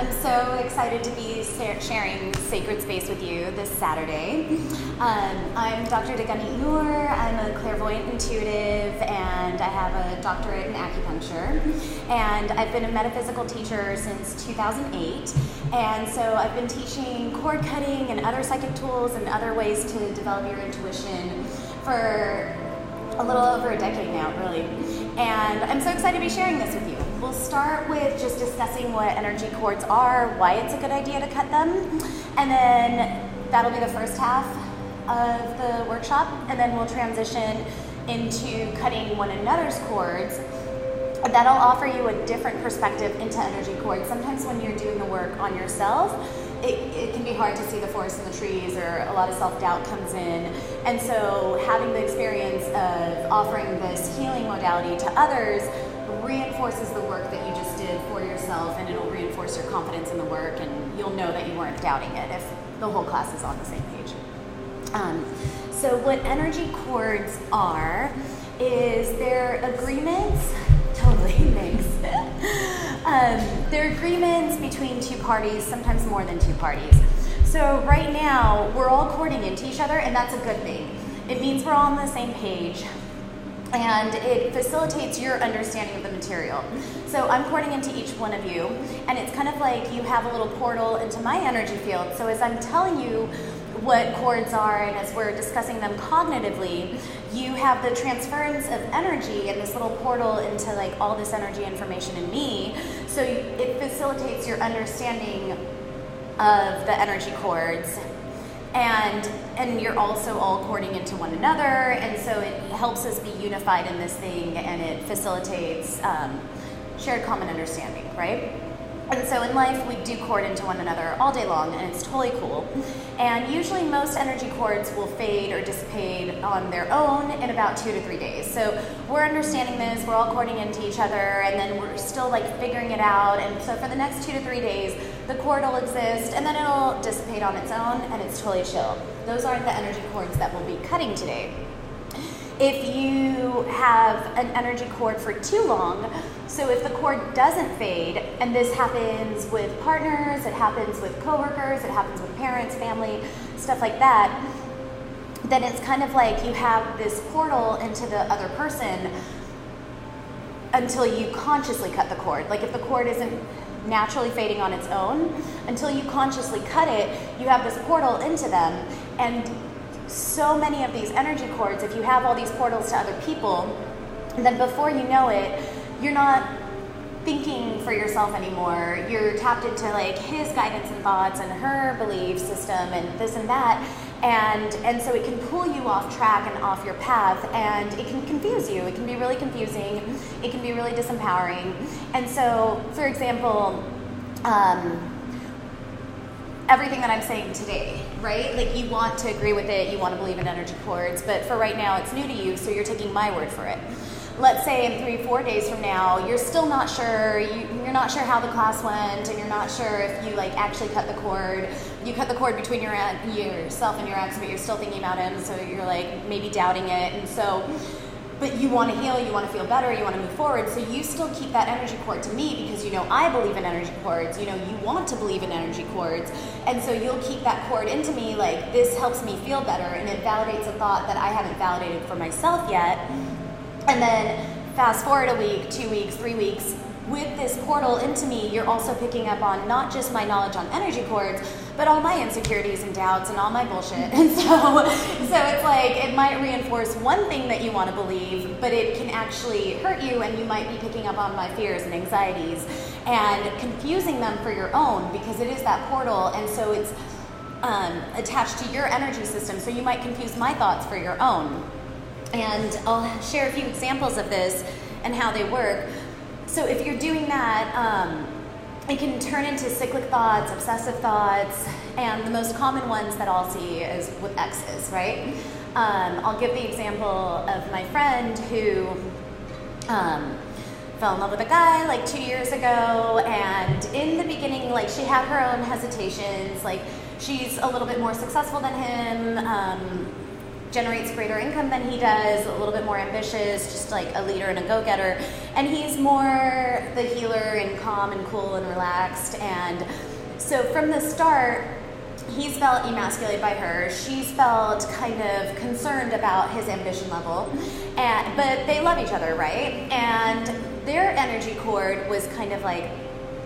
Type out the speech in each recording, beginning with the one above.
I'm so excited to be sharing sacred space with you this Saturday. I'm Dr. Deganit. I'm a clairvoyant intuitive, and I have a doctorate in acupuncture. And I've been a metaphysical teacher since 2008. And so I've been teaching cord cutting and other psychic tools and other ways to develop your intuition for a little over a decade now, really. And I'm so excited to be sharing this with you. We'll start with just discussing what energy cords are, why it's a good idea to cut them, and then that'll be the first half of the workshop, and then we'll transition into cutting one another's cords. That'll offer you a different perspective into energy cords. Sometimes when you're doing the work on yourself, it can be hard to see the forest in the trees, or a lot of self-doubt comes in. And so having the experience of offering this healing modality to others reinforces the work that you just did for yourself, and it'll reinforce your confidence in the work, and you'll know that you weren't doubting it if the whole class is on the same page. So what energy cords are is they're agreements, totally thanks. They're agreements between two parties, sometimes more than two parties. So right now, we're all cording into each other, and that's a good thing. It means we're all on the same page, and it facilitates your understanding of the material. So I'm cording into each one of you, and it's kind of like you have a little portal into my energy field. So as I'm telling you what cords are, and as we're discussing them cognitively, you have the transference of energy and this little portal into like all this energy information in me. So it facilitates your understanding of the energy cords, and you're also all cording into one another, and so it helps us be unified in this thing, and it facilitates shared common understanding, right? And so in life, we do cord into one another all day long, and it's totally cool. And usually most energy cords will fade or dissipate on their own in about 2 to 3 days. So we're understanding this, we're all cording into each other, and then we're still like figuring it out. And so for the next 2 to 3 days, the cord will exist, and then it'll dissipate on its own, and it's totally chill. Those aren't the energy cords that we'll be cutting today. If you have an energy cord for too long, so if the cord doesn't fade, and this happens with partners, it happens with coworkers, it happens with parents, family, stuff like that, then it's kind of like you have this portal into the other person until you consciously cut the cord. Like if the cord isn't naturally fading on its own, until you consciously cut it, you have this portal into them. And so many of these energy cords, if you have all these portals to other people, then before you know it, you're not thinking for yourself anymore. You're tapped into like his guidance and thoughts and her belief system and this and that. And so it can pull you off track and off your path, and it can confuse you. It can be really confusing. It can be really disempowering. And so, for example, everything that I'm saying today, right? Like you want to agree with it, you want to believe in energy cords, but for right now it's new to you, so you're taking my word for it. Let's say in 3-4 days from now, you're still not sure, you're not sure how the class went, and you're not sure if you like actually cut the cord. You cut the cord between yourself and your ex, but you're still thinking about him, so you're like maybe doubting it, and so, but you want to heal, you want to feel better, you want to move forward, so you still keep that energy cord to me because you know I believe in energy cords, you know you want to believe in energy cords, and so you'll keep that cord into me, like this helps me feel better, and it validates a thought that I haven't validated for myself yet. And then fast forward a week, 2 weeks, 3 weeks, with this portal into me, you're also picking up on not just my knowledge on energy cords, but all my insecurities and doubts and all my bullshit. And so it's like, it might reinforce one thing that you want to believe, but it can actually hurt you, and you might be picking up on my fears and anxieties and confusing them for your own, because it is that portal, and so it's attached to your energy system, so you might confuse my thoughts for your own. And I'll share a few examples of this and how they work. So if you're doing that, it can turn into cyclic thoughts, obsessive thoughts, and the most common ones that I'll see is with exes, right? I'll give the example of my friend who fell in love with a guy like 2 years ago, and in the beginning, like she had her own hesitations, like she's a little bit more successful than him, generates greater income than he does, a little bit more ambitious, just like a leader and a go-getter. And he's more the healer and calm calm and cool and relaxed. And so from the start, he's felt emasculated by her. She's felt kind of concerned about his ambition level, but they love each other, right? And their energy cord was kind of like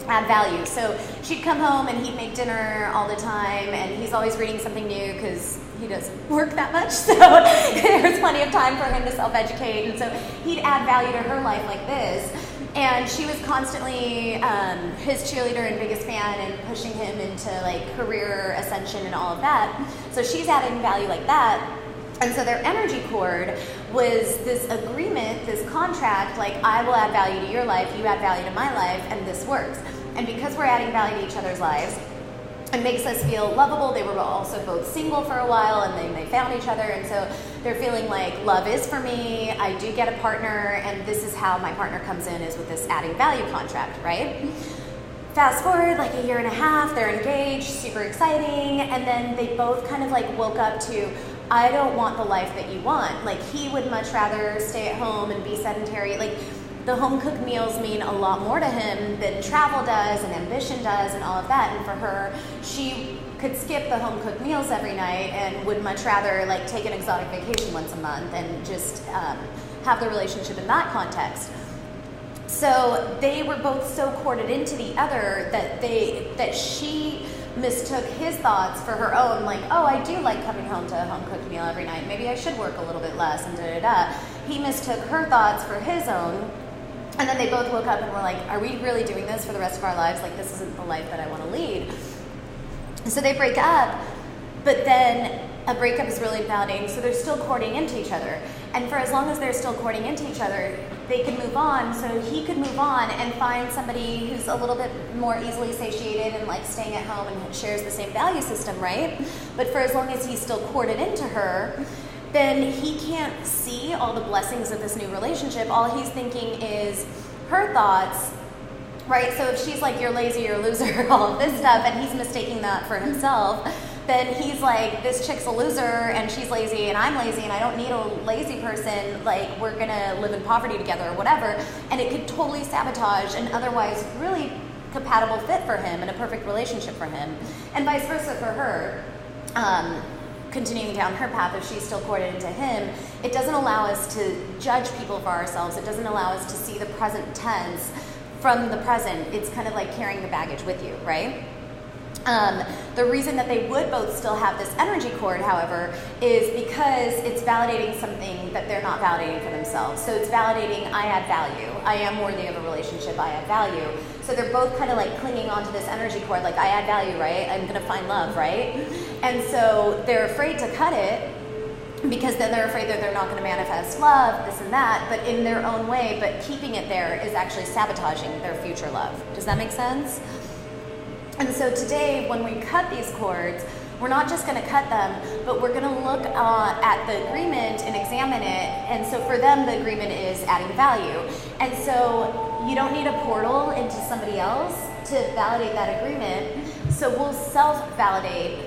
add value. So she'd come home and he'd make dinner all the time, and he's always reading something new because he doesn't work that much. So there's plenty of time for him to self-educate. And so he'd add value to her life like this. And she was constantly his cheerleader and biggest fan and pushing him into like career ascension and all of that. So she's adding value like that. And so their energy cord was this agreement, this contract, like I will add value to your life, you add value to my life, and this works. And because we're adding value to each other's lives, it makes us feel lovable. They were also both single for a while, and then they found each other, and so they're feeling like love is for me, I do get a partner, and this is how my partner comes in, is with this adding value contract, right? Fast forward like a year and a half, they're engaged, super exciting, and then they both kind of like woke up to, I don't want the life that you want. Like he would much rather stay at home and be sedentary. Like the home cooked meals mean a lot more to him than travel does and ambition does and all of that. And for her, she could skip the home cooked meals every night and would much rather like take an exotic vacation once a month and just have the relationship in that context. So they were both so corded into the other that she mistook his thoughts for her own, like, oh, I do like coming home to a home-cooked meal every night. Maybe I should work a little bit less, and da-da-da. He mistook her thoughts for his own, and then they both woke up and were like, are we really doing this for the rest of our lives? Like, this isn't the life that I want to lead. So they break up, but then a breakup is really validating, so they're still courting into each other. And for as long as they're still courting into each other, they can move on. So he could move on and find somebody who's a little bit more easily satiated and like staying at home and shares the same value system, right? But for as long as he's still courted into her, then he can't see all the blessings of this new relationship. All he's thinking is her thoughts, right? So if she's like, you're lazy, you're a loser, all of this stuff, and he's mistaking that for himself, then he's like, this chick's a loser and she's lazy and I'm lazy and I don't need a lazy person, like we're gonna live in poverty together or whatever. And it could totally sabotage an otherwise really compatible fit for him and a perfect relationship for him. And vice versa for her. Continuing down her path, if she's still courted into him, it doesn't allow us to judge people for ourselves. It doesn't allow us to see the present tense from the present. It's kind of like carrying the baggage with you, right? The reason that they would both still have this energy cord, however, is because it's validating something that they're not validating for themselves. So it's validating, I add value. I am worthy of a relationship, I add value. So they're both kind of like clinging onto this energy cord, like I add value, right? I'm gonna find love, right? And so they're afraid to cut it because then they're afraid that they're not gonna manifest love, this and that, but in their own way, but keeping it there is actually sabotaging their future love. Does that make sense? And so today, when we cut these cords, we're not just going to cut them, but we're going to look at the agreement and examine it. And so for them, the agreement is adding value. And so you don't need a portal into somebody else to validate that agreement. So we'll self-validate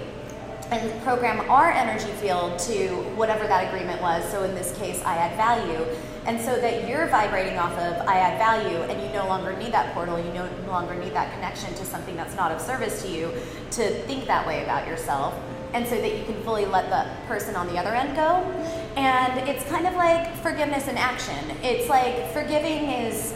and program our energy field to whatever that agreement was. So in this case, I add value. And so that you're vibrating off of I add value, and you no longer need that portal, you no longer need that connection to something that's not of service to you to think that way about yourself, and so that you can fully let the person on the other end go. And it's kind of like forgiveness in action. It's like forgiving is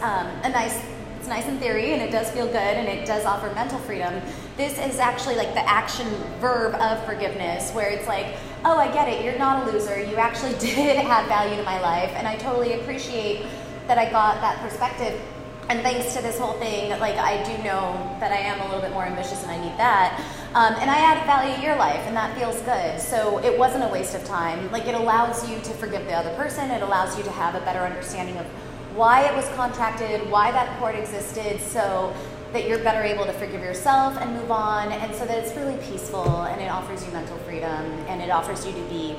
it's nice in theory, and it does feel good, and it does offer mental freedom. This is actually like the action verb of forgiveness, where it's like, oh, I get it, you're not a loser, you actually did add value to my life, and I totally appreciate that I got that perspective. And thanks to this whole thing, like I do know that I am a little bit more ambitious and I need that. And I add value to your life, and that feels good. So it wasn't a waste of time. Like it allows you to forgive the other person, it allows you to have a better understanding of why it was contracted, why that cord existed, so that you're better able to forgive yourself and move on, and so that it's really peaceful, and it offers you mental freedom, and it offers you to be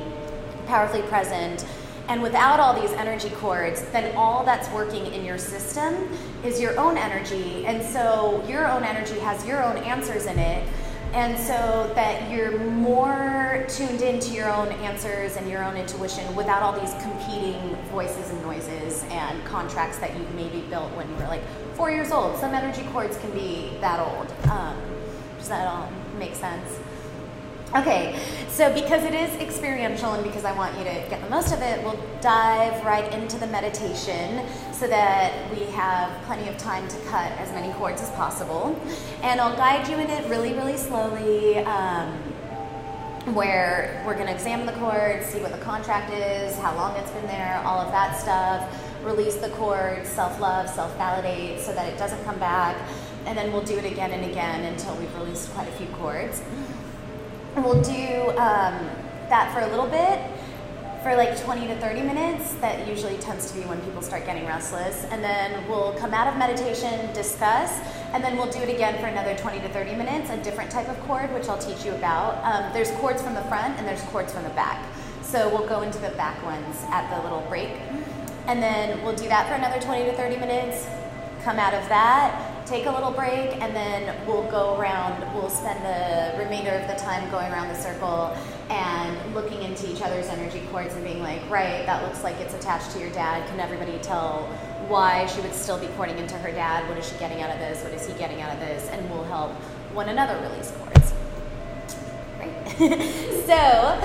powerfully present. And without all these energy cords, then all that's working in your system is your own energy, and so your own energy has your own answers in it, and so that you're more tuned into your own answers and your own intuition without all these competing voices and noises and contracts that you maybe built when you were like 4 years old. Some energy cords can be that old. Does that all make sense? Okay, so because it is experiential and because I want you to get the most of it, we'll dive right into the meditation so that we have plenty of time to cut as many cords as possible. And I'll guide you in it really, really slowly, where we're going to examine the cord, see what the contract is, how long it's been there, all of that stuff, release the cord, self-love, self-validate so that it doesn't come back, and then we'll do it again and again until we've released quite a few cords. We'll do that for a little bit, for like 20 to 30 minutes. That usually tends to be when people start getting restless. And then we'll come out of meditation, discuss, and then we'll do it again for another 20 to 30 minutes, a different type of cord, which I'll teach you about. There's cords from the front and there's cords from the back. So we'll go into the back ones at the little break. And then we'll do that for another 20 to 30 minutes, come out of that, take a little break, and then we'll go around, we'll spend the remainder of the time going around the circle and looking into each other's energy cords and being like, right, that looks like it's attached to your dad. Can everybody tell why she would still be porting into her dad? What is she getting out of this? What is he getting out of this? And we'll help one another release cords. Right? So,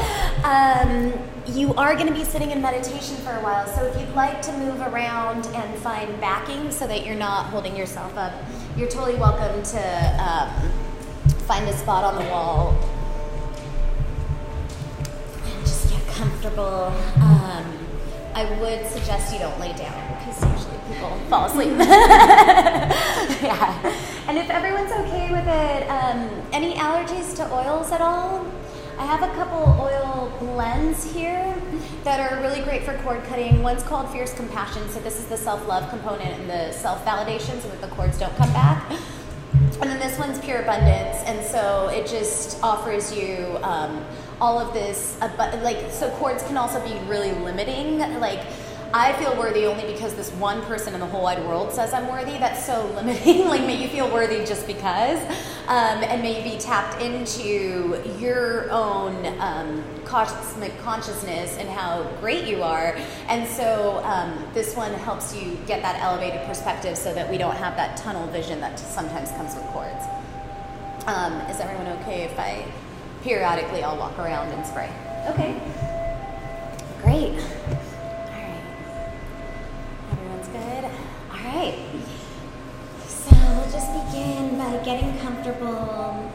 you are going to be sitting in meditation for a while, so if you'd like to move around and find backing so that you're not holding yourself up, you're totally welcome to find a spot on the wall and just get comfortable. I would suggest you don't lay down because usually people fall asleep. Yeah. And if everyone's okay with it, any allergies to oils at all? I have a couple oil blends here that are really great for cord cutting. One's called Fierce Compassion, so this is the self-love component and the self-validation so that the cords don't come back. And then this one's Pure Abundance, and so it just offers you all of this, so cords can also be really limiting. Like, I feel worthy only because this one person in the whole wide world says I'm worthy. That's so limiting. Like, may you feel worthy just because, and may you be tapped into your own cosmic consciousness and how great you are. And so this one helps you get that elevated perspective so that we don't have that tunnel vision that sometimes comes with cords. Is everyone okay if I periodically I'll walk around and spray? Okay. Great. Good. All right. So we'll just begin by getting comfortable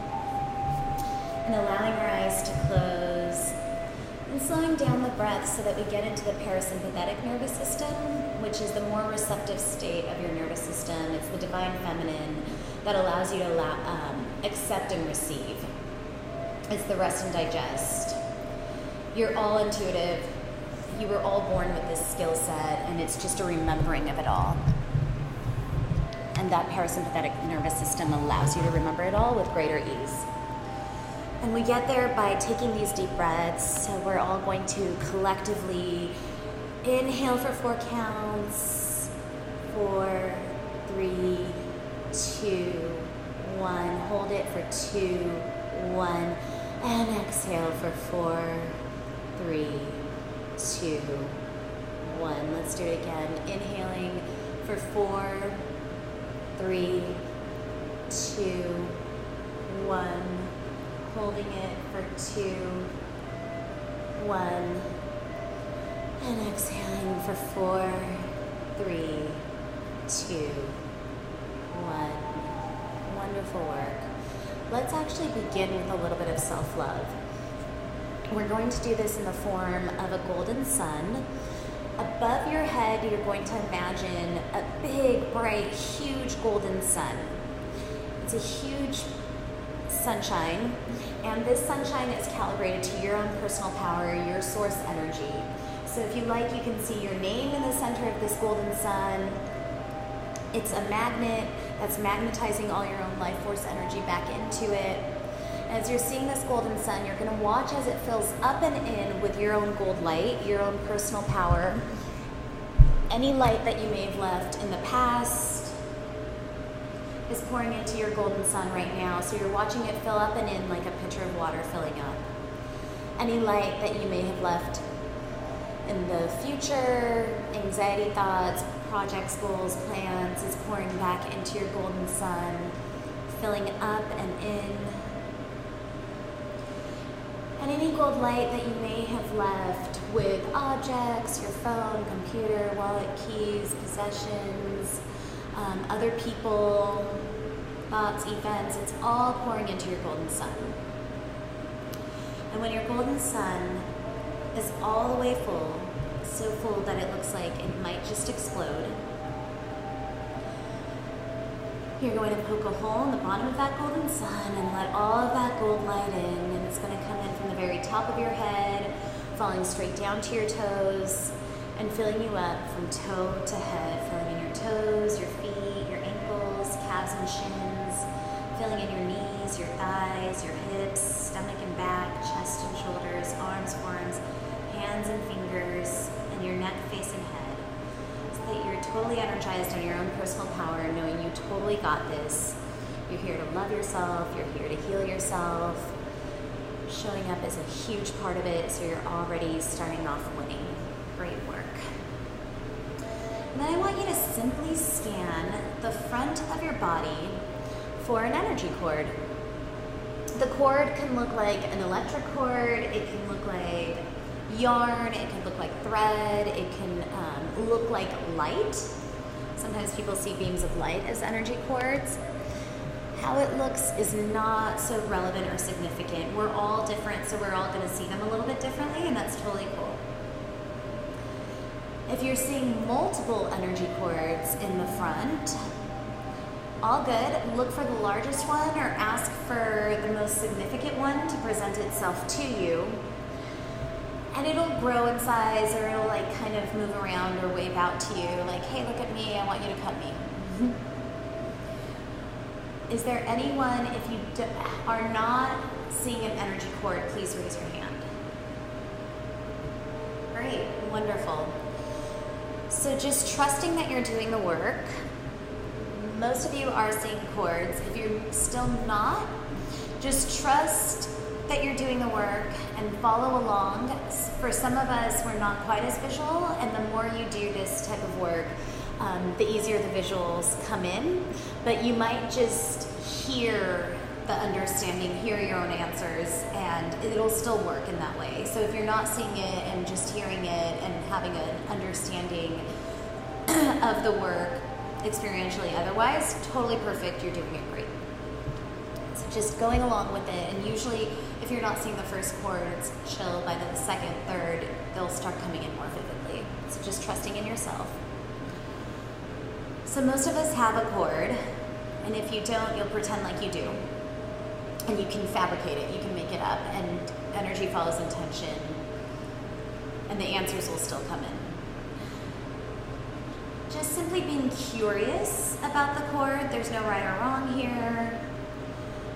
and allowing our eyes to close and slowing down the breath so that we get into the parasympathetic nervous system, which is the more receptive state of your nervous system. It's the divine feminine that allows you to accept and receive. It's the rest and digest. You're all intuitive. You were all born with this skill set, and it's just a remembering of it all. And that parasympathetic nervous system allows you to remember it all with greater ease. And we get there by taking these deep breaths. So we're all going to collectively inhale for 4 counts. 4, 3, 2, 1. Hold it for 2, 1. And exhale for 4, 3, 2, 1. Let's do it again. Inhaling for 4, 3, 2, 1. Holding it for 2, 1. And exhaling for 4, 3, 2, 1. Wonderful work. Let's actually begin with a little bit of self-love. We're going to do this in the form of a golden sun. Above your head, you're going to imagine a big, bright, huge golden sun. It's a huge sunshine, and this sunshine is calibrated to your own personal power, your source energy. So if you like, you can see your name in the center of this golden sun. It's a magnet that's magnetizing all your own life force energy back into it. As you're seeing this golden sun, you're going to watch as it fills up and in with your own gold light, your own personal power, any light that you may have left in the past, is pouring into your golden sun right now. So you're watching it fill up and in like a pitcher of water filling up. Any light that you may have left in the future, anxiety thoughts, projects, goals, plans, is pouring back into your golden sun, filling up and in. And any gold light that you may have left with objects, your phone, computer, wallet, keys, possessions, other people, thoughts, events, it's all pouring into your golden sun. And when your golden sun is all the way full, so full that it looks like it might just explode, you're going to poke a hole in the bottom of that golden sun and let all of that gold light in, and it's going to come in from the very top of your head, falling straight down to your toes, and filling you up from toe to head, filling in your toes, your feet, your ankles, calves and shins, filling in your knees, your thighs, your hips, stomach and back, chest and shoulders, arms, forearms, hands and fingers, and your neck, face, and head. So that you're totally energized on your own personal power, knowing you totally got this. You're here to love yourself, you're here to heal yourself. Showing up is a huge part of it, so you're already starting off winning. Great work. And then I want you to simply scan the front of your body for an energy cord. The cord can look like an electric cord, it can look like yarn, it can look like thread, it can look like light. Sometimes people see beams of light as energy cords. How it looks is not so relevant or significant. We're all different, so we're all going to see them a little bit differently, and that's totally cool. If you're seeing multiple energy cords in the front, all good. Look for the largest one or ask for the most significant one to present itself to you. And it'll grow in size, or it'll like kind of move around or wave out to you like, hey, look at me, I want you to cut me. Is there anyone, if you are not seeing an energy cord, please raise your hand. Great, wonderful. So just trusting that you're doing the work. Most of you are seeing cords. If you're still not, just trust that you're doing the work and follow along. For some of us, we're not quite as visual, and the more you do this type of work, the easier the visuals come in, but you might just hear the understanding, hear your own answers, and it'll still work in that way. So if you're not seeing it and just hearing it and having an understanding of the work experientially otherwise, totally perfect, you're doing it great. So just going along with it, and usually if you're not seeing the first chords chill, by the second, third, they'll start coming in more vividly. So just trusting in yourself. So most of us have a cord, and if you don't, you'll pretend like you do. And you can fabricate it, you can make it up, and energy follows intention, and the answers will still come in. Just simply being curious about the cord. There's no right or wrong here.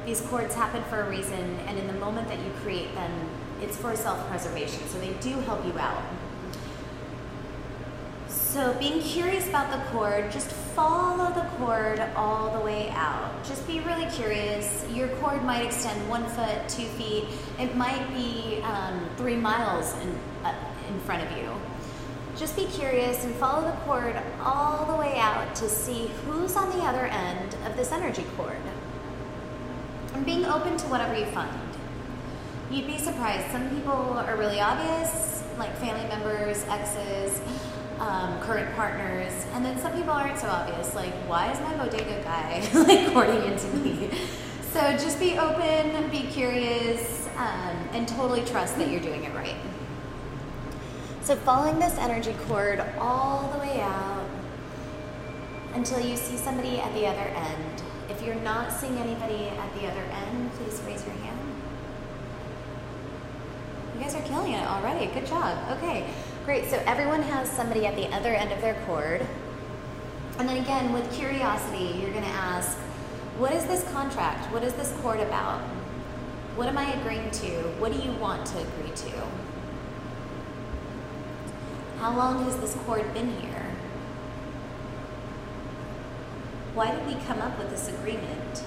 These cords happen for a reason, and in the moment that you create them, it's for self-preservation, so they do help you out. So being curious about the cord, just follow the cord all the way out. Just be really curious. Your cord might extend 1 foot, 2 feet. It might be 3 miles in front of you. Just be curious and follow the cord all the way out to see who's on the other end of this energy cord. And being open to whatever you find. You'd be surprised. Some people are really obvious, like family members, exes, current partners, and then some people aren't so obvious, like, why is my bodega guy like courting into me? So just be open, be curious, and totally trust that you're doing it right. So following this energy cord all the way out until you see somebody at the other end. If you're not seeing anybody at the other end, please raise your hand. You guys are killing it already. Good job. Okay, great. So everyone has somebody at the other end of their cord. And then again, with curiosity, you're going to ask, what is this contract? What is this cord about? What am I agreeing to? What do you want to agree to? How long has this cord been here? Why did we come up with this agreement?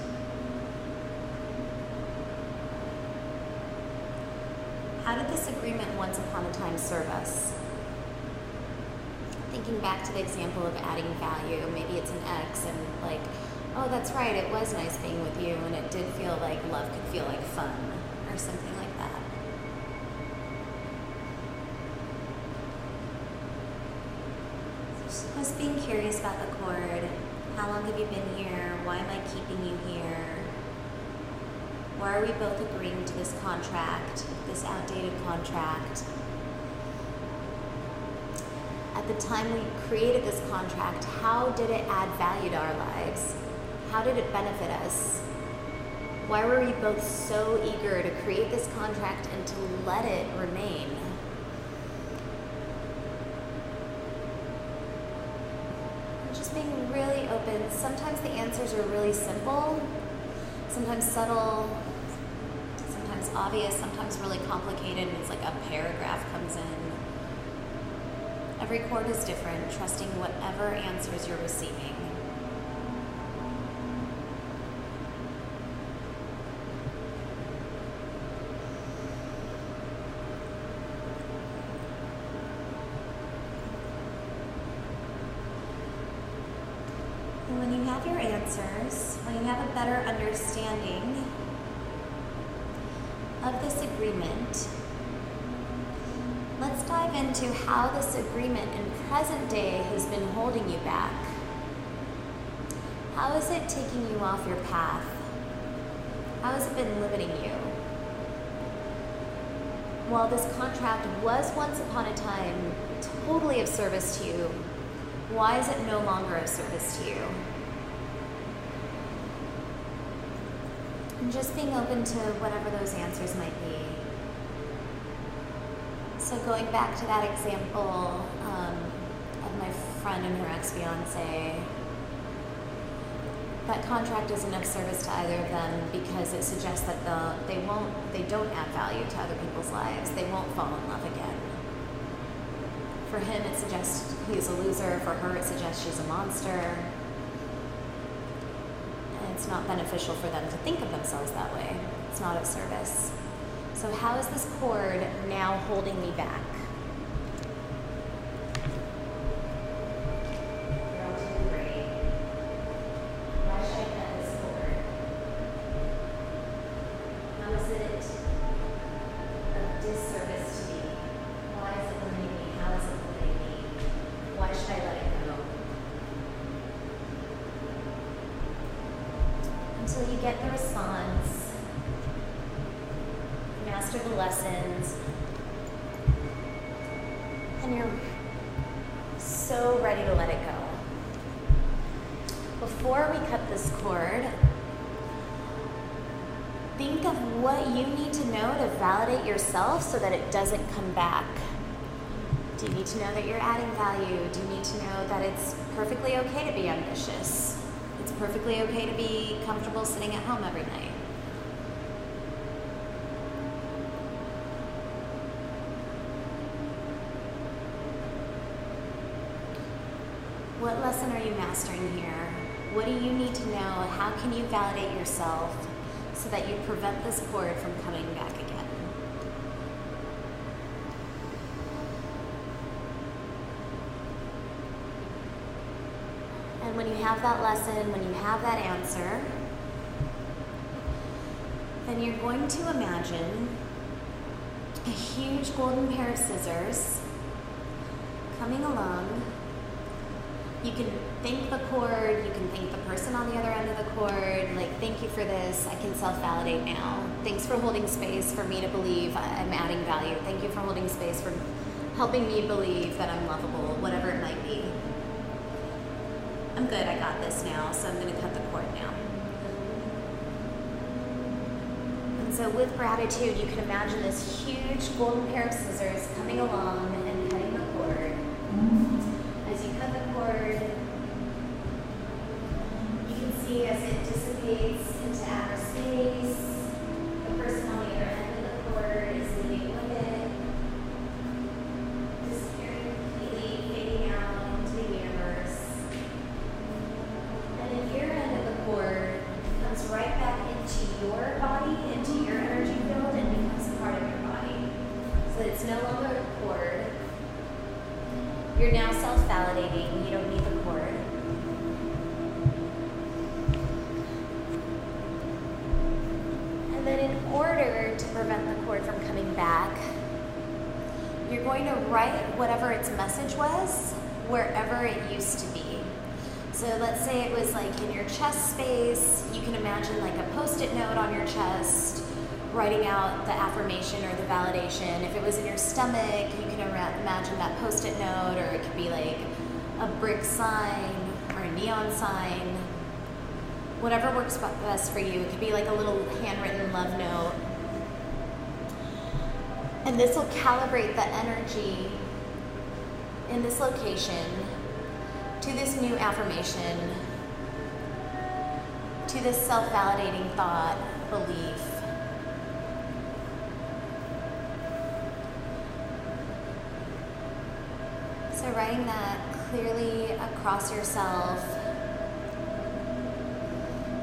How did this agreement once upon a time serve us? Thinking back to the example of adding value, maybe it's an ex and like, oh, that's right, it was nice being with you and it did feel like love could feel like fun or something like that. Just being curious about the chord. How long have you been here? Why am I keeping you here? Why are we both agreeing to this contract, this outdated contract? At the time we created this contract, how did it add value to our lives? How did it benefit us? Why were we both so eager to create this contract and to let it remain? Just being really open. Sometimes the answers are really simple, sometimes subtle, sometimes obvious, sometimes really complicated, and it's like a paragraph comes in. Every chord is different, trusting whatever answers you're receiving. And when you have your answers, when you have a better understanding of this agreement, let's dive into how this agreement in present day has been holding you back. How is it taking you off your path? How has it been limiting you? While this contract was once upon a time totally of service to you, why is it no longer of service to you? And just being open to whatever those answers might be. So going back to that example of my friend and her ex-fiance, that contract isn't of service to either of them because it suggests that they don't add value to other people's lives. They won't fall in love again. For him, it suggests he's a loser. For her, it suggests she's a monster. And it's not beneficial for them to think of themselves that way. It's not of service. So how is this cord now holding me back? You're all doing great. Why should I cut this cord? How is it of disservice to me? Why is it limiting me? How is it limiting me? Why should I let it go? Until you get the response, master the lessons, and you're so ready to let it go. Before we cut this cord, think of what you need to know to validate yourself so that it doesn't come back. Do you need to know that you're adding value? Do you need to know that it's perfectly okay to be ambitious? It's perfectly okay to be comfortable sitting at home every night. What lesson are you mastering here? What do you need to know? How can you validate yourself so that you prevent this cord from coming back again? And when you have that lesson, when you have that answer, then you're going to imagine a huge golden pair of scissors coming along. You can thank the cord, you can thank the person on the other end of the cord, like, thank you for this, I can self-validate now. Thanks for holding space for me to believe I'm adding value. Thank you for holding space for helping me believe that I'm lovable, whatever it might be. I'm good, I got this now, so I'm gonna cut the cord now. And so with gratitude, you can imagine this huge golden pair of scissors coming along and cutting the cord. As you cut the cord, you can see as it dissipates into outer space, the person on the other end of the cord is leaving with it, disappearing completely, fading out into the universe. And in your into your body, into your energy field, and becomes part of your body. So it's no longer a cord. You're now self-validating. You don't need the cord. And then in order to prevent the cord from coming back, you're going to write whatever its message was wherever it used to be. So let's say it was like in your chest space. You can imagine like a post-it note on your chest, writing out the affirmation or the validation. If it was in your stomach, you can imagine that post-it note, or it could be like a brick sign or a neon sign. Whatever works best for you. It could be like a little handwritten love note. And this will calibrate the energy in this location to this new affirmation, to this self-validating thought, belief. So writing that clearly across yourself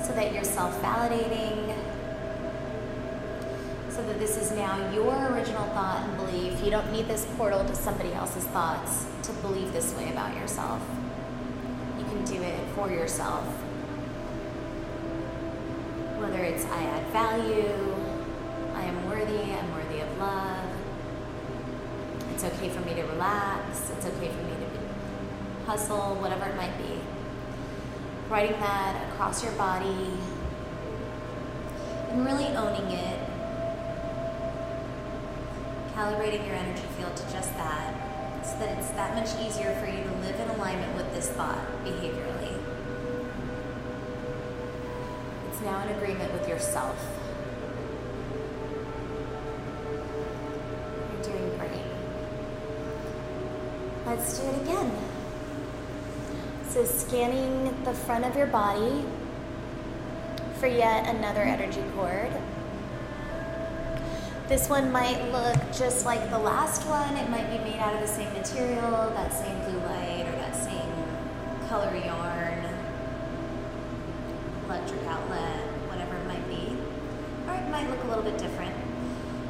so that you're self-validating, so that this is now your original thought and belief. You don't need this portal to somebody else's thoughts to believe this way about yourself. You can do it for yourself. Whether it's I add value, I am worthy, I'm worthy of love, it's okay for me to relax, it's okay for me to hustle, whatever it might be. Writing that across your body and really owning it. Calibrating your energy field to just that, so that it's that much easier for you to live in alignment with this thought behaviorally. It's now in agreement with yourself. You're doing great. Let's do it again. So scanning the front of your body for yet another energy cord. This one might look just like the last one. It might be made out of the same material, that same blue light, or that same color yarn, electric outlet, whatever it might be. Or it might look a little bit different.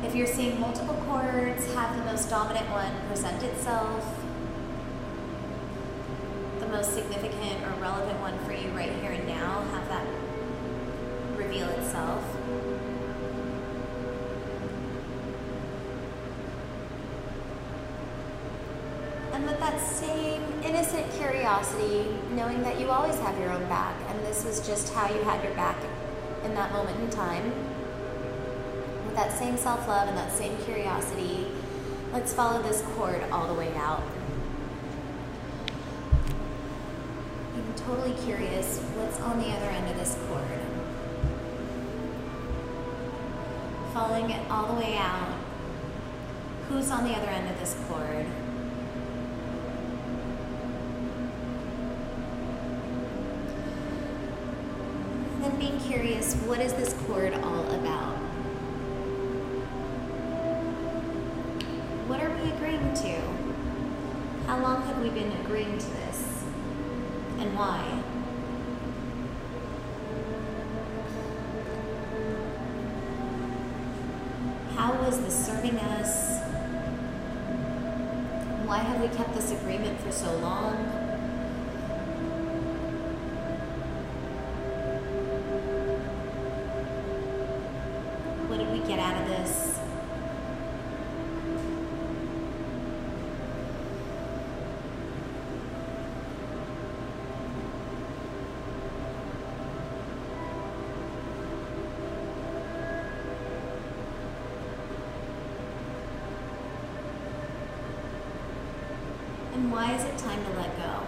If you're seeing multiple cords, have the most dominant one present itself. The most significant or relevant one for you right here and now, have that reveal itself. And with that same innocent curiosity, knowing that you always have your own back, and this was just how you had your back in that moment in time, with that same self-love and that same curiosity, let's follow this cord all the way out. I'm totally curious what's on the other end of this cord. Following it all the way out, who's on the other end of this cord? Then being curious, what is this cord all about? What are we agreeing to? How long have we been agreeing to this? And why? How was this serving us? Why have we kept this agreement for so long? What did we get out of this? And why is it time to let go?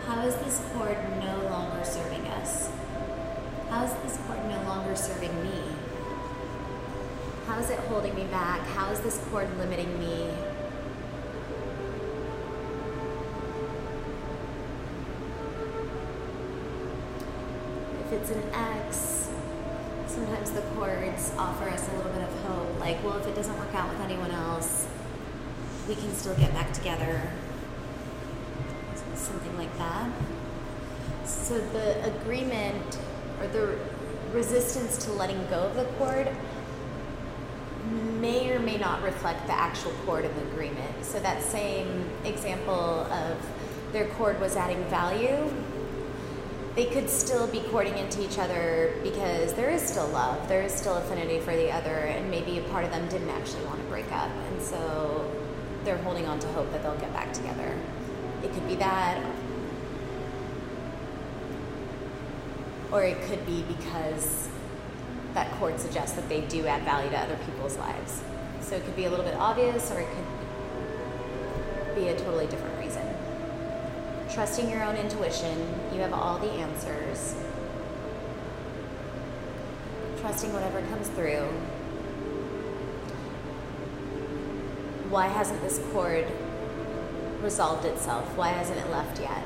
How is this cord no longer serving us? How is this cord no longer serving me? How is it holding me back? How is this cord limiting me? If it's an ex, sometimes the cords offer us a little bit of hope, like, well, if it doesn't work out with anyone else, we can still get back together. Something like that. So the agreement or the resistance to letting go of the cord may or may not reflect the actual cord of the agreement. So that same example of their cord was adding value, they could still be courting into each other because there is still love, there is still affinity for the other, and maybe a part of them didn't actually want to break up, and so they're holding on to hope that they'll get back together. It could be that, or it could be because that cord suggests that they do add value to other people's lives. So it could be a little bit obvious, or it could be a totally different reason. Trusting your own intuition, you have all the answers. Trusting whatever comes through. Why hasn't this cord resolved itself? Why hasn't it left yet?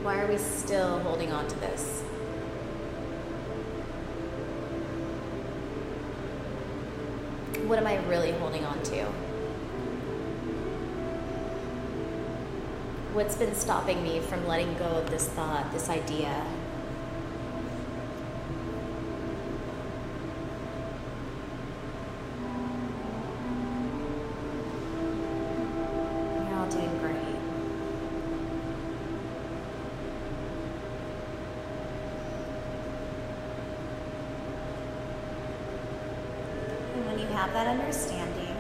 Why are we still holding on to this? What am I really holding on to? What's been stopping me from letting go of this thought, this idea? You're all doing great. And when you have that understanding,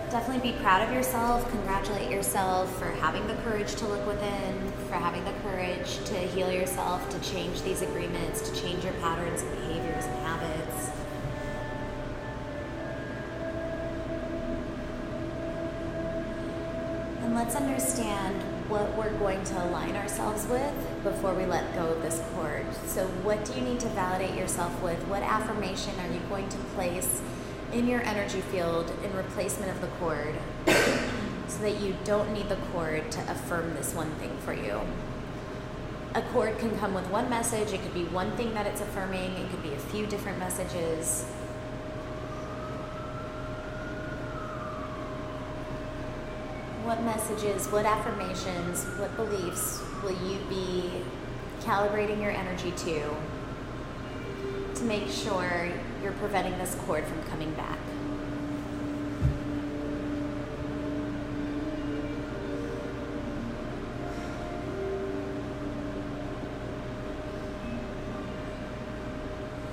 definitely be proud of yourself, congratulate yourself for having the courage to look within, for having the courage to heal yourself, to change these agreements, to change your patterns and behaviors and habits. And let's understand what we're going to align ourselves with before we let go of this cord. So what do you need to validate yourself with? What affirmation are you going to place in your energy field in replacement of the cord so that you don't need the cord to affirm this one thing for you? A cord can come with one message. It could be one thing that it's affirming. It could be a few different messages. What messages, what affirmations, what beliefs will you be calibrating your energy to make sure you're preventing this cord from coming back?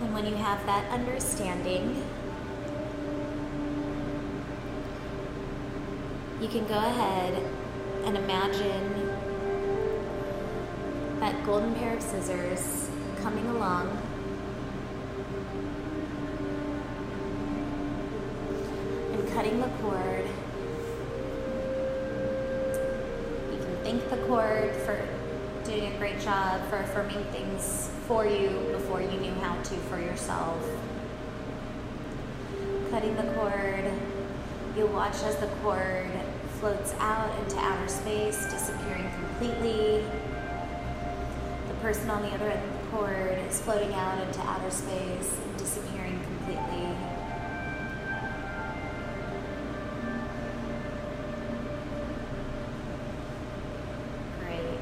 And when you have that understanding, you can go ahead and imagine that golden pair of scissors coming along and cutting the cord. You can thank the cord for doing a great job, for affirming things for you before you knew how to for yourself. Cutting the cord, you'll watch as the cord floats out into outer space, disappearing completely. The person on the other end of the cord is floating out into outer space and disappearing completely. Great.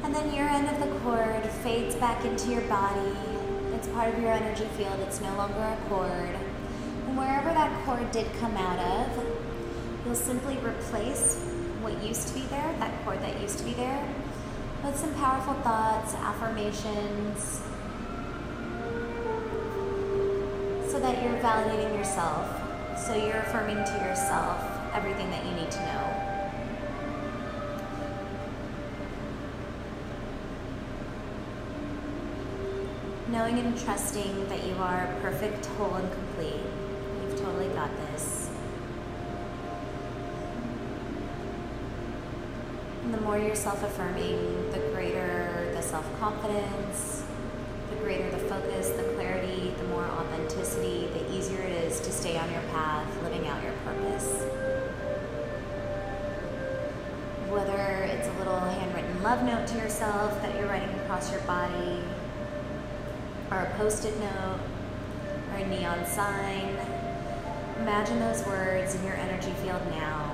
And then your end of the cord fades back into your body. It's part of your energy field. It's no longer a cord. And wherever that cord did come out of, you'll simply replace what used to be there, that cord that used to be there, with some powerful thoughts, affirmations, so that you're validating yourself, so you're affirming to yourself everything that you need to know. Knowing and trusting that you are perfect, whole, and complete. You've totally got this. And the more you're self-affirming, the greater the self-confidence, the greater the focus, the clarity, the more authenticity, the easier it is to stay on your path, living out your purpose. Whether it's a little handwritten love note to yourself that you're writing across your body, or a post-it note, or a neon sign, imagine those words in your energy field now.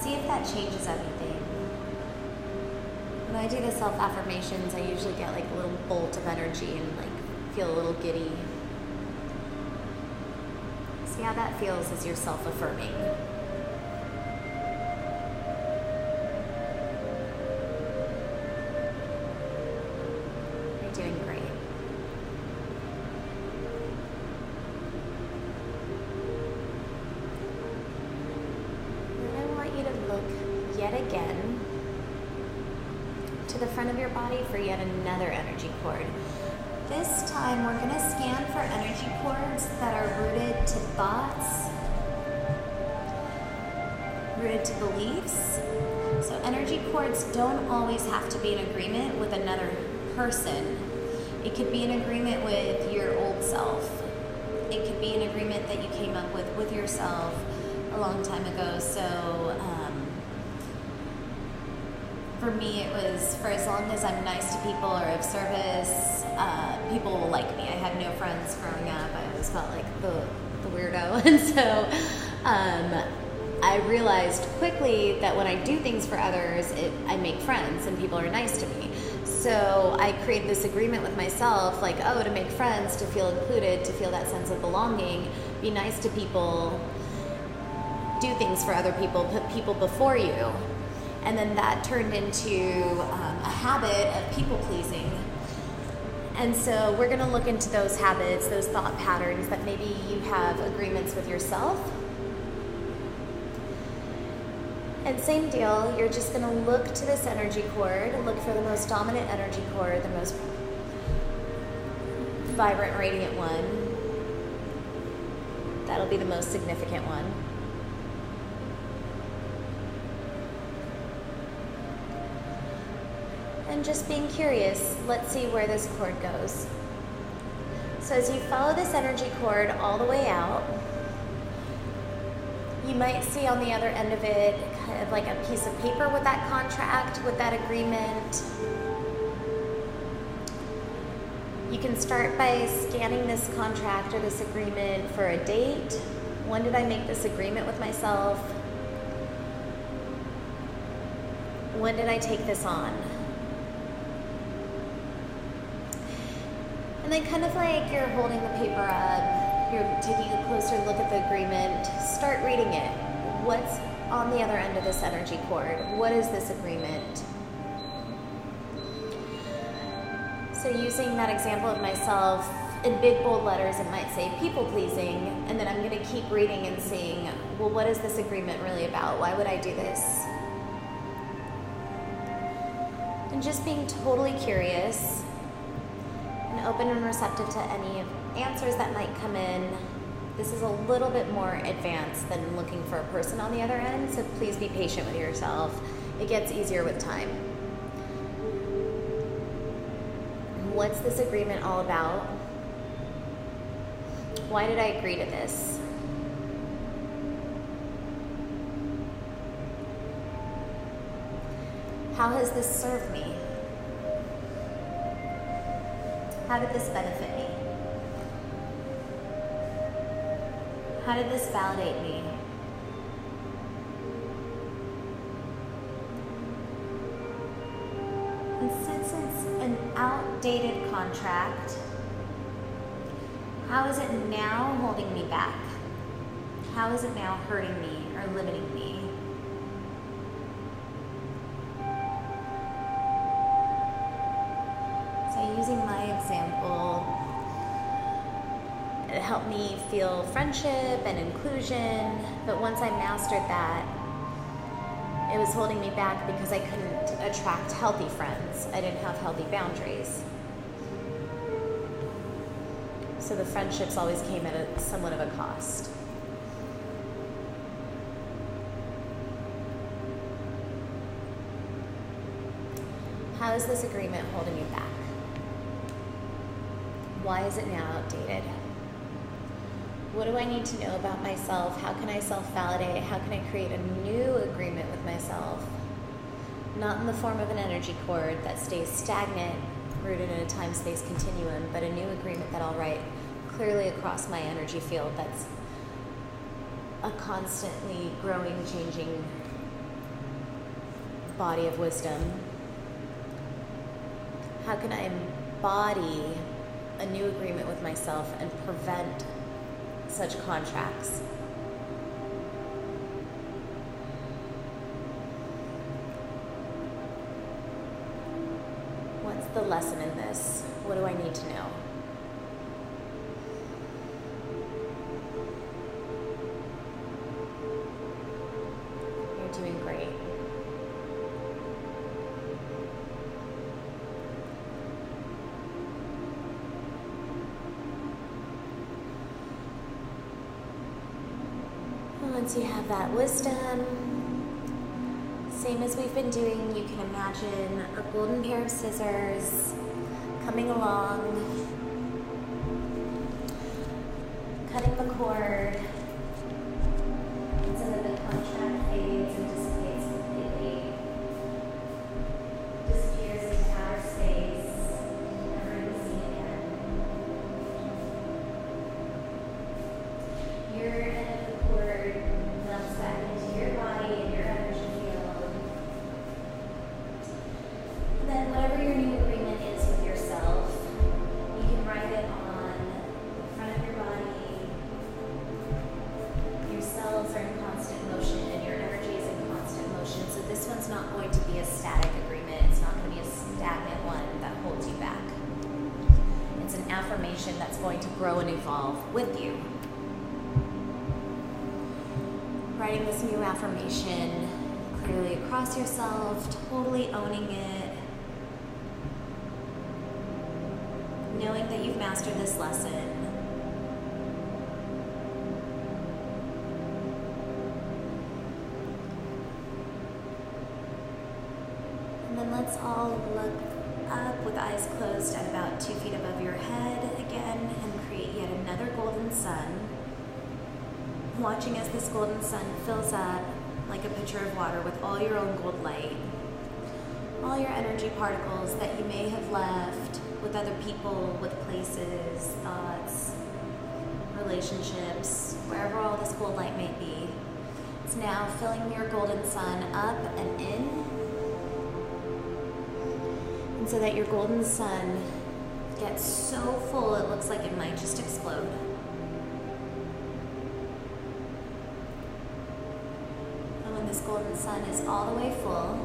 see if that changes anything. When I do the self-affirmations, I usually get like a little bolt of energy and like feel a little giddy. See how that feels as you're self-affirming. You're doing great. Then I want you to look yet again to the front of your body for yet another energy cord. This time we're going to scan for energy cords that are rooted to thoughts, rooted to beliefs. So energy cords don't always have to be in agreement with another person. It could be in agreement with your old self. It could be an agreement that you came up with yourself a long time ago. So for me, it was for as long as I'm nice to people or of service, people will like me. I had no friends growing up. I always felt like the weirdo. And so I realized quickly that when I do things for others, I make friends and people are nice to me. So I create this agreement with myself, like, oh, to make friends, to feel included, to feel that sense of belonging, be nice to people, do things for other people, put people before you. And then that turned into a habit of people-pleasing. And so we're going to look into those habits, those thought patterns that maybe you have agreements with yourself. And same deal, you're just going to look to this energy cord, look for the most dominant energy cord, the most vibrant, radiant one. That'll be the most significant one. And just being curious, let's see where this cord goes. So as you follow this energy cord all the way out, you might see on the other end of it kind of like a piece of paper with that contract, with that agreement. You can start by scanning this contract or this agreement for a date. When did I make this agreement with myself? When did I take this on? And then kind of like you're holding the paper up, you're taking a closer look at the agreement, start reading it. What's on the other end of this energy cord? What is this agreement? So using that example of myself, in big bold letters it might say people pleasing, and then I'm going to keep reading and seeing, well, what is this agreement really about? Why would I do this? And just being totally curious and open and receptive to any answers that might come in. This is a little bit more advanced than looking for a person on the other end, so please be patient with yourself. It gets easier with time. What's this agreement all about? Why did I agree to this? How has this served me? How did this benefit me? How did this validate me? And since it's an outdated contract, how is it now holding me back? How is it now hurting me or limiting me? So using my example, it helped me feel friendship and inclusion, but once I mastered that, it was holding me back because I couldn't attract healthy friends. I didn't have healthy boundaries. So the friendships always came at somewhat of a cost. How is this agreement holding me back? Why is it now outdated? What do I need to know about myself? How can I self-validate? How can I create a new agreement with myself? Not in the form of an energy cord that stays stagnant, rooted in a time-space continuum, but a new agreement that I'll write clearly across my energy field that's a constantly growing, changing body of wisdom? How can I embody a new agreement with myself and prevent such contracts? What's the lesson in this? What do I need to know? You're doing great. Once you have that wisdom, same as we've been doing, you can imagine a golden pair of scissors coming along, cutting the cord, so that the contract fades and dissipates completely, disappears into outer space, never to be seen again. Your end of the cord melts back into your body and your energy field. And then whatever your new agreement is with yourself, you can write it on the front of your body. Your cells are in constant motion and your energy is in constant motion. So this one's not going to be a static agreement. It's not going to be a stagnant one that holds you back. It's an affirmation that's going to grow and evolve with you. Writing this new affirmation clearly across yourself, totally owning it, knowing that you've mastered this lesson. And then let's all look up with eyes closed at about 2 feet above your head again and create yet another golden sun. Watching as this golden sun fills up like a pitcher of water with all your own gold light, all your energy particles that you may have left with other people, with places, thoughts, relationships, wherever all this gold light may be. It's now filling your golden sun up and in, and so that your golden sun gets so full it looks like it might just explode. This golden sun is all the way full.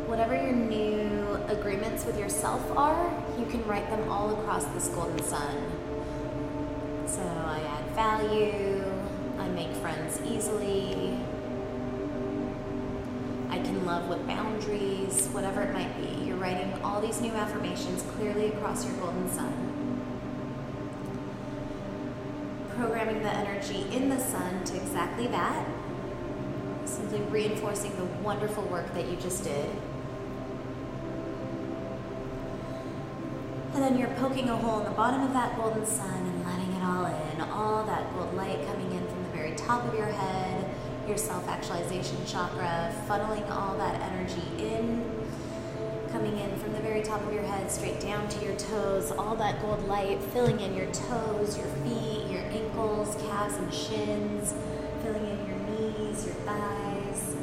Whatever your new agreements with yourself are, you can write them all across this golden sun. So I add value, I make friends easily, I can love with boundaries, whatever it might be. You're writing all these new affirmations clearly across your golden sun. Programming the energy in the sun to exactly that. Simply reinforcing the wonderful work that you just did. And then you're poking a hole in the bottom of that golden sun and letting it all in. All that gold light coming in from the very top of your head, your self-actualization chakra, funneling all that energy in, coming in from the very top of your head straight down to your toes. All that gold light filling in your toes, your feet, your ankles, calves and shins, filling in your knees, your thighs,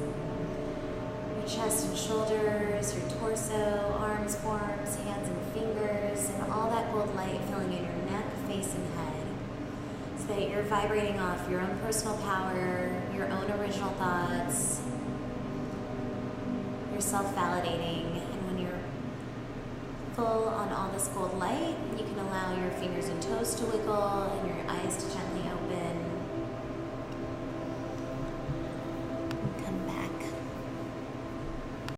your chest and shoulders, your torso, arms, forearms, hands and fingers, and all that gold light filling in your neck, face, and head, so that you're vibrating off your own personal power, your own original thoughts, you're self-validating, and when you're full on all this gold light, you can allow your fingers and toes to wiggle and your eyes to gently